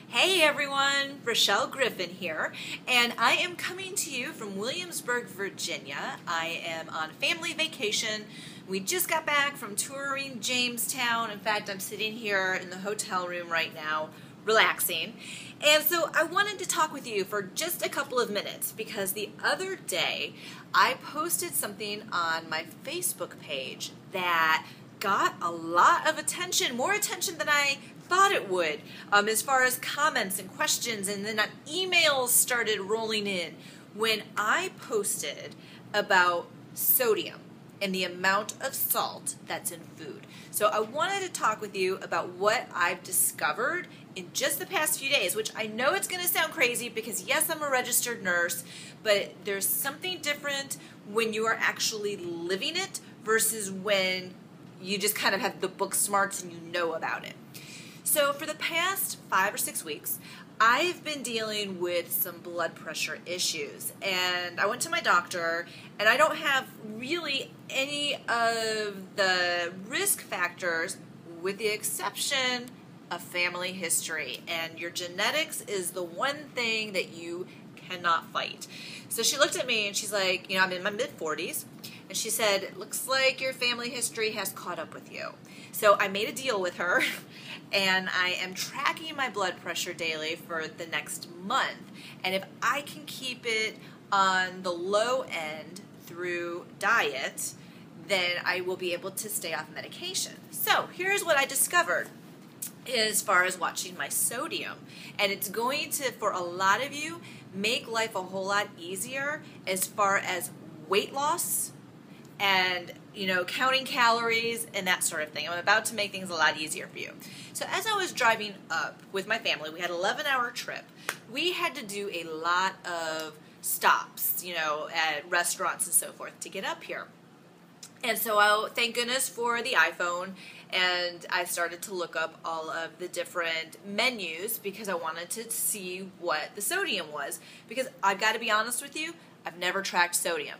Hey everyone, Rochelle Griffin here, and I am coming to you from Williamsburg, Virginia. I am on family vacation. We just got back from touring Jamestown. In fact, I'm sitting here in the hotel room right now, relaxing. And so I wanted to talk with you for just a couple of minutes because the other day I posted something on my Facebook page that got a lot of attention, more attention than I thought it would, as far as comments and questions, and then emails started rolling in when I posted about sodium and the amount of salt that's in food. So I wanted to talk with you about what I've discovered in just the past few days, which I know it's going to sound crazy because yes, I'm a registered nurse, but there's something different when you are actually living it versus when you just kind of have the book smarts and you know about it. So for the past 5 or 6 weeks, I've been dealing with some blood pressure issues, and I went to my doctor, and I don't have really any of the risk factors with the exception of family history, and your genetics is the one thing that you cannot fight. So she looked at me and she's like, I'm in my mid-40s, and she said, it looks like your family history has caught up with you. So I made a deal with her, and I am tracking my blood pressure daily for the next month. And if I can keep it on the low end through diet, then I will be able to stay off medication. So here's what I discovered as far as watching my sodium. And it's going to, for a lot of you, make life a whole lot easier as far as weight loss and counting calories and that sort of thing. I'm about to make things a lot easier for you. So as I was driving up with my family, we had an 11-hour trip. We had to do a lot of stops, at restaurants and so forth to get up here. And so thank goodness for the iPhone, and I started to look up all of the different menus because I wanted to see what the sodium was. Because I've got to be honest with you, I've never tracked sodium.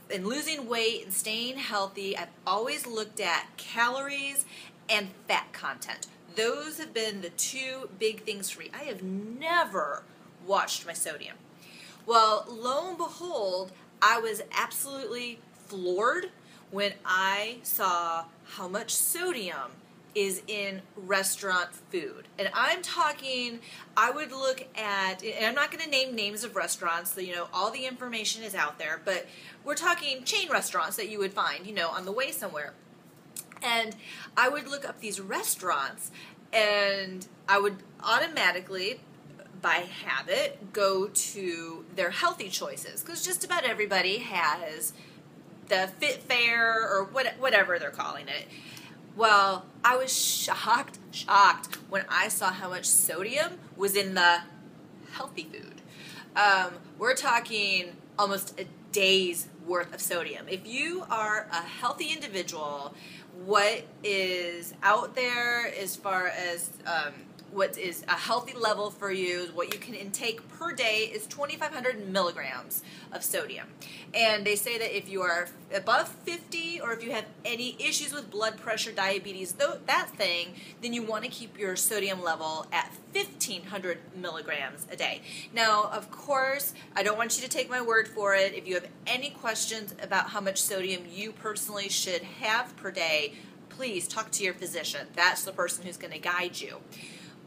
In losing weight and staying healthy, I've always looked at calories and fat content. Those have been the two big things for me. I have never watched my sodium. Well, lo and behold, I was absolutely floored when I saw how much sodium is in restaurant food. And I'm talking, I would look at, and I'm not going to name names of restaurants, so, all the information is out there, but we're talking chain restaurants that you would find, on the way somewhere. And I would look up these restaurants, and I would automatically, by habit, go to their healthy choices, because just about everybody has the Fit Fair or whatever they're calling it. Well, I was shocked when I saw how much sodium was in the healthy food. We're talking almost a day's worth of sodium. If you are a healthy individual, what is out there as far as what is a healthy level for you, what you can intake per day is 2,500 milligrams of sodium. And they say that if you are above 50 or if you have any issues with blood pressure, diabetes, that thing, then you want to keep your sodium level at 1,500 milligrams a day. Now, of course, I don't want you to take my word for it. If you have any questions about how much sodium you personally should have per day, please talk to your physician. That's the person who's going to guide you.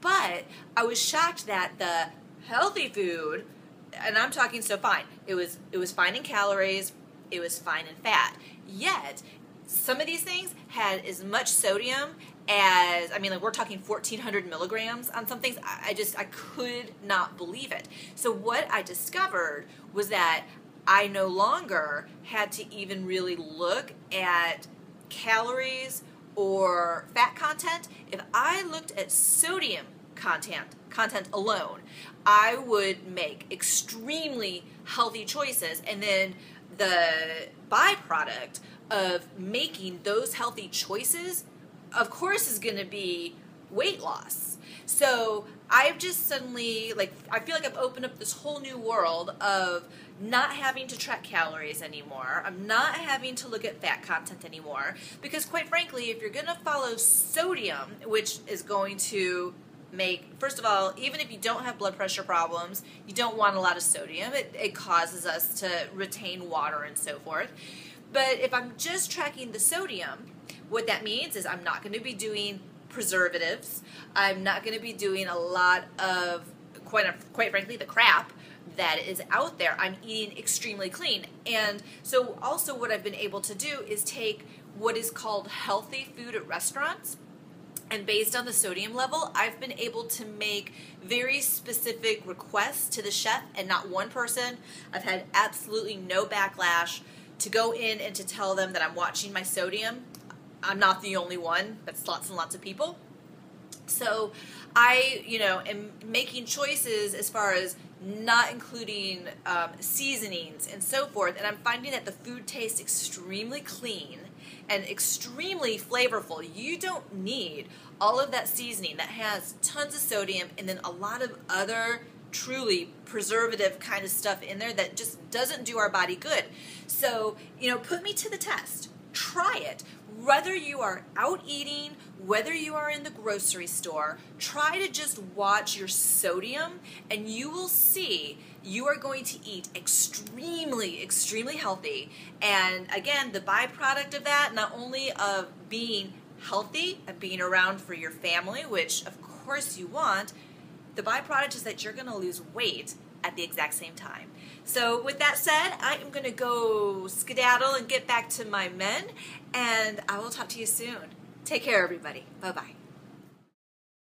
But I was shocked that the healthy food, and I'm talking so fine, it was fine in calories, it was fine in fat. Yet, some of these things had as much sodium as, we're talking 1,400 milligrams on some things. I could not believe it. So what I discovered was that I no longer had to even really look at calories or fat content. If I looked at sodium content alone, I would make extremely healthy choices, and then the byproduct of making those healthy choices, of course, is going to be weight loss. So I've just suddenly, I feel like I've opened up this whole new world of not having to track calories anymore. I'm not having to look at fat content anymore, because quite frankly, if you're going to follow sodium, which is going to make, first of all, even if you don't have blood pressure problems, you don't want a lot of sodium. It causes us to retain water and so forth. But if I'm just tracking the sodium, what that means is I'm not going to be doing preservatives. I'm not going to be doing a lot of, quite frankly, the crap that is out there. I'm eating extremely clean. And so also what I've been able to do is take what is called healthy food at restaurants, and based on the sodium level, I've been able to make very specific requests to the chef, and not one person. I've had absolutely no backlash to go in and to tell them that I'm watching my sodium. I'm not the only one. That's lots and lots of people. So I, am making choices as far as not including seasonings and so forth, and I'm finding that the food tastes extremely clean and extremely flavorful. You don't need all of that seasoning that has tons of sodium and then a lot of other truly preservative kind of stuff in there that just doesn't do our body good. So, put me to the test. Try it. Whether you are out eating, whether you are in the grocery store, try to just watch your sodium, and you will see you are going to eat extremely, extremely healthy. And again, the byproduct of that, not only of being healthy and being around for your family, which of course you want, the byproduct is that you're going to lose weight at the exact same time. So with that said, I am going to go skedaddle and get back to my men, and I will talk to you soon. Take care, everybody. Bye-bye.